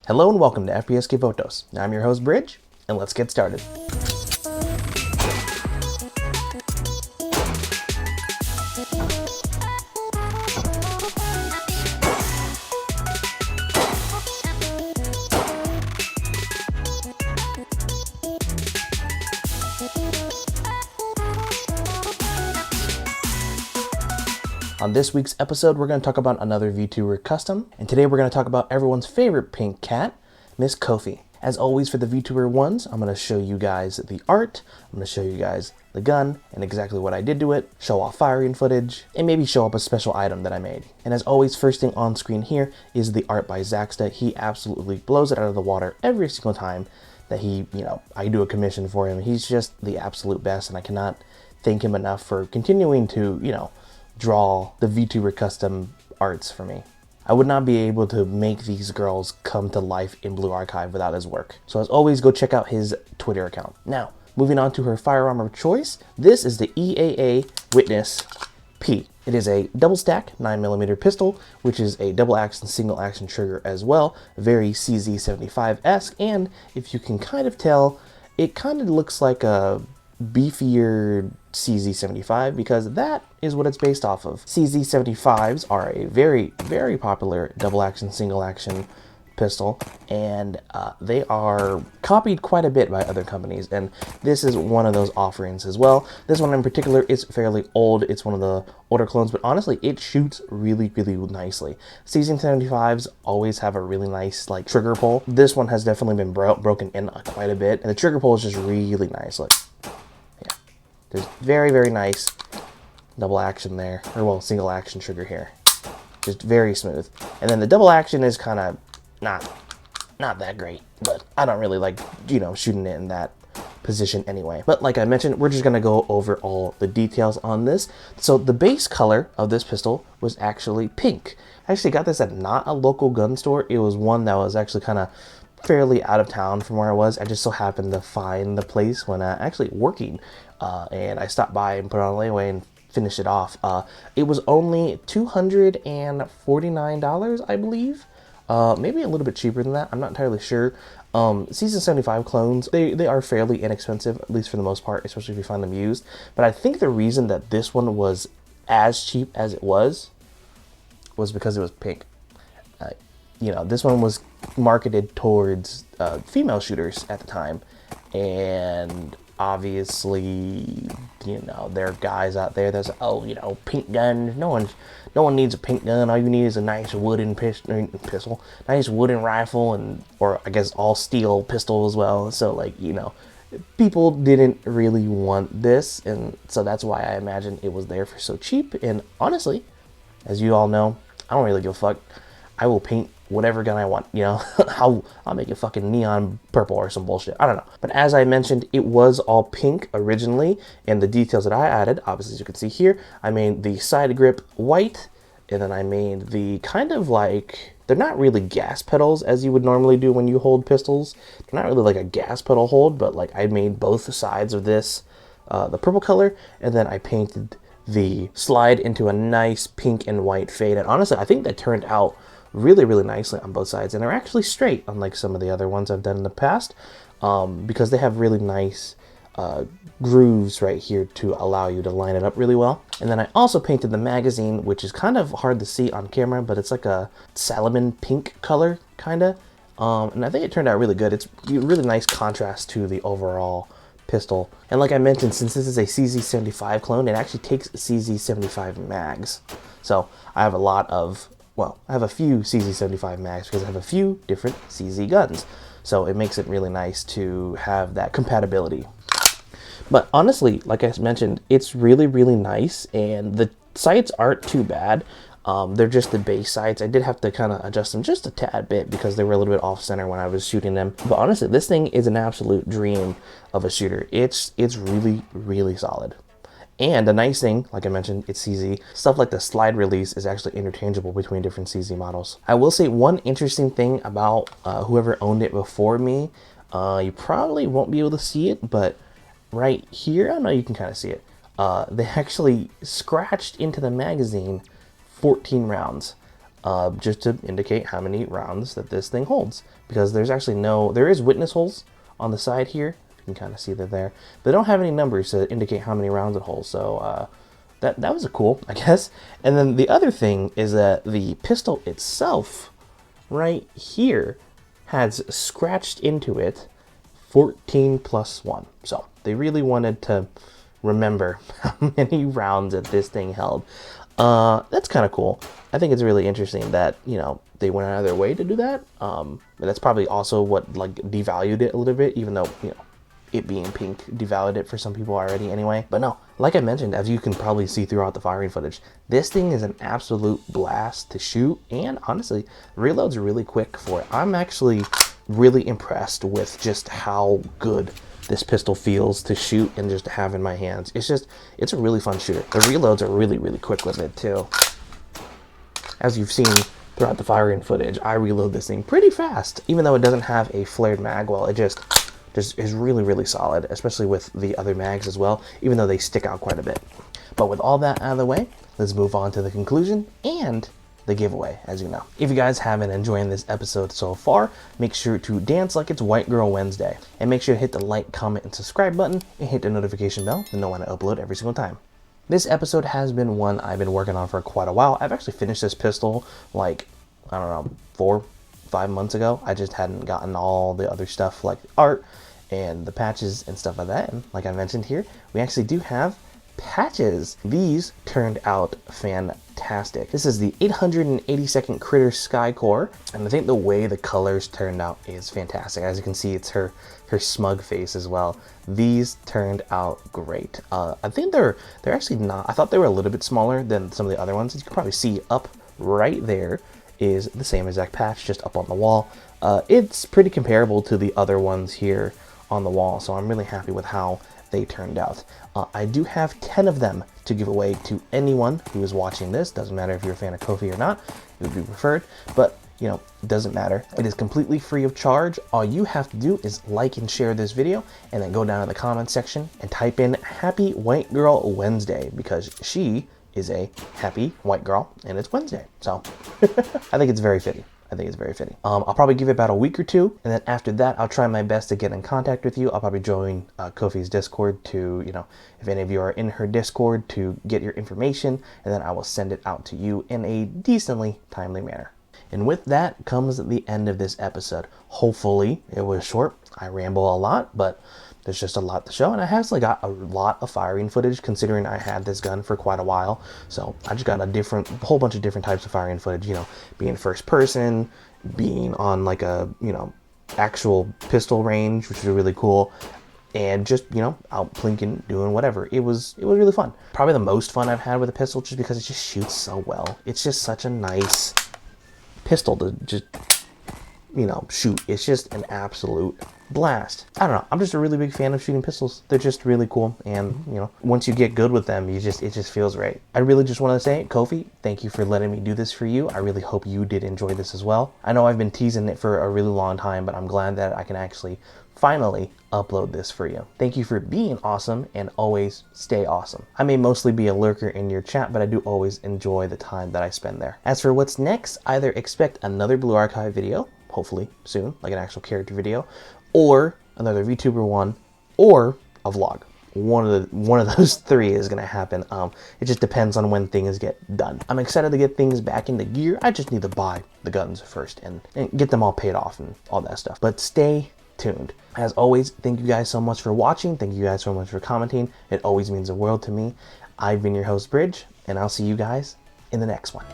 Hello and welcome to FPSKivotos. I'm your host Bridge, and let's get started. On this week's episode, we're going to talk about another Vtuber custom, and today we're going to talk about everyone's favorite pink cat, Miss Koffie. As always for the Vtuber ones, I'm going to show you guys the art, I'm going to show you guys the gun, and exactly what I did to it, show off firing footage, and maybe show up a special item that I made. And as always, first thing on screen here is the art by Zaxta. He absolutely blows it out of the water every single time that I do a commission for him. He's just the absolute best, and I cannot thank him enough for continuing to, draw the Vtuber custom arts for me. I would not be able to make these girls come to life in Blue Archive without his work. So as always, go check out his Twitter account. Now, moving on to her firearm of choice, this is the EAA Witness P. It is a double stack 9mm pistol, which is a double action, single action trigger as well, very CZ75-esque, and if you can kind of tell, it kind of looks like a beefier CZ75 because that is what it's based off of. CZ75s are a very, very popular double action, single action pistol, and they are copied quite a bit by other companies, and this is one of those offerings as well. This one in particular is fairly old. It's one of the older clones, but honestly, it shoots really, really nicely. CZ75s always have a really nice trigger pull. This one has definitely been broken in quite a bit, and the trigger pull is just really nice. Look. There's very, very nice double action there, or well, single action trigger here. Just very smooth. And then the double action is kind of not that great, but I don't really like, shooting it in that position anyway. But like I mentioned, we're just gonna go over all the details on this. So the base color of this pistol was actually pink. I actually got this at not a local gun store. It was one that was actually kind of fairly out of town from where I was. I just so happened to find the place when actually working, and I stopped by and put it on layaway and finished it off. It was only $249, I believe. Maybe a little bit cheaper than that. I'm not entirely sure. Season 75 clones, they are fairly inexpensive, at least for the most part, especially if you find them used. But I think the reason that this one was as cheap as it was because it was pink. This one was marketed towards female shooters at the time, and obviously, there are guys out there that's pink guns. No one needs a pink gun. All you need is a nice wooden pistol, nice wooden rifle, or I guess all steel pistol as well. So people didn't really want this, and so that's why I imagine it was there for so cheap. And honestly, as you all know, I don't really give a fuck. I will paint whatever gun I want, I'll make it fucking neon purple or some bullshit. I don't know. But as I mentioned, it was all pink originally, and the details that I added, obviously as you can see here, I made the side grip white, and then I made the kind of they're not really gas pedals as you would normally do when you hold pistols. They're not really like a gas pedal hold, but I made both sides of this the purple color, and then I painted the slide into a nice pink and white fade. And honestly, I think that turned out really, really nicely on both sides, and they're actually straight, unlike some of the other ones I've done in the past, because they have really nice grooves right here to allow you to line it up really well. And then I also painted the magazine, which is kind of hard to see on camera, but it's like a salmon pink color, kinda, and I think it turned out really good. It's a really nice contrast to the overall pistol. And like I mentioned, since this is a CZ75 clone, it actually takes CZ75 mags. So I have I have a few CZ75 mags because I have a few different CZ guns. So it makes it really nice to have that compatibility. But honestly, like I mentioned, it's really, really nice, and the sights aren't too bad. They're just the base sights. I did have to kind of adjust them just a tad bit because they were a little bit off center when I was shooting them. But honestly, this thing is an absolute dream of a shooter. It's really, really solid. And the nice thing, like I mentioned, it's CZ. Stuff like the slide release is actually interchangeable between different CZ models. I will say one interesting thing about whoever owned it before me, you probably won't be able to see it, but right here, I know you can kind of see it. They actually scratched into the magazine 14 rounds. just to indicate how many rounds that this thing holds. Because there's actually there is witness holes on the side here. You can kind of see that there. They don't have any numbers to indicate how many rounds it holds, so that was cool, I guess. And then the other thing is that the pistol itself, right here, has scratched into it 14 plus 1. So they really wanted to remember how many rounds that this thing held. That's kind of cool. I think it's really interesting that, you know, they went out of their way to do that. And that's probably also what like devalued it a little bit, even though, you know, it being pink devalued it for some people already anyway. But no, like I mentioned, as you can probably see throughout the firing footage, this thing is an absolute blast to shoot, and honestly, reloads are really quick for it. I'm actually really impressed with just how good this pistol feels to shoot and just to have in my hands. It's a really fun shooter. The reloads are really, really quick with it too. As you've seen throughout the firing footage, I reload this thing pretty fast, even though it doesn't have a flared mag well. It just is really, really solid, especially with the other mags as well, even though they stick out quite a bit. But with all that out of the way, let's move on to the conclusion and the giveaway, as you know. If you guys have been enjoying this episode so far, make sure to dance like it's White Girl Wednesday, and make sure to hit the like, comment, and subscribe button, and hit the notification bell to know when I upload every single time. This episode has been one I've been working on for quite a while. I've actually finished this pistol like, I don't know, 4-5 months ago. I just hadn't gotten all the other stuff like art and the patches and stuff like that. And like I mentioned here, we actually do have patches. These turned out fantastic. This is the 882nd Critter Skycore, and I think the way the colors turned out is fantastic. As you can see, it's her smug face as well. These turned out great. I think they're actually not, I thought they were a little bit smaller than some of the other ones. As you can probably see up right there is the same exact patch, just up on the wall. It's pretty comparable to the other ones here on the wall, so I'm really happy with how they turned out. I do have 10 of them to give away to anyone who is watching this. Doesn't matter if you're a fan of Koffie or not, it would be preferred, but you know, it doesn't matter. It is completely free of charge. All you have to do is like and share this video, and then go down in the comments section and type in Happy White Girl Wednesday, because she is a happy white girl and it's Wednesday. So I think it's very fitting. I'll probably give it about a week or two, and then after that, I'll try my best to get in contact with you. I'll probably join Koffie's Discord to, you know, if any of you are in her Discord, to get your information, and then I will send it out to you in a decently timely manner. And with that comes the end of this episode. Hopefully it was short. I ramble a lot, but there's just a lot to show, and I actually got a lot of firing footage considering I had this gun for quite a while. So I just got a whole bunch of different types of firing footage, you know, being first person, being on like a, you know, actual pistol range, which is really cool, and just, you know, out plinking, doing whatever. It was really fun. Probably the most fun I've had with a pistol, just because it just shoots so well. It's just such a nice pistol to just, you know, shoot. It's just an absolute blast. I don't know, I'm just a really big fan of shooting pistols. They're just really cool, and you know, once you get good with them, it just feels right. I really just want to say, Koffie, thank you for letting me do this for you. I really hope you did enjoy this as well. I know I've been teasing it for a really long time, but I'm glad that I can actually finally upload this for you. Thank you for being awesome, and always stay awesome. I may mostly be a lurker in your chat, but I do always enjoy the time that I spend there. As for what's next, either expect another Blue Archive video, hopefully soon, like an actual character video, or another VTuber one, or a vlog. One of those three is gonna happen. It just depends on when things get done. I'm excited to get things back into gear. I just need to buy the guns first and get them all paid off and all that stuff. But stay tuned. As always, thank you guys so much for watching. Thank you guys so much for commenting. It always means the world to me. I've been your host, Bridge, and I'll see you guys in the next one.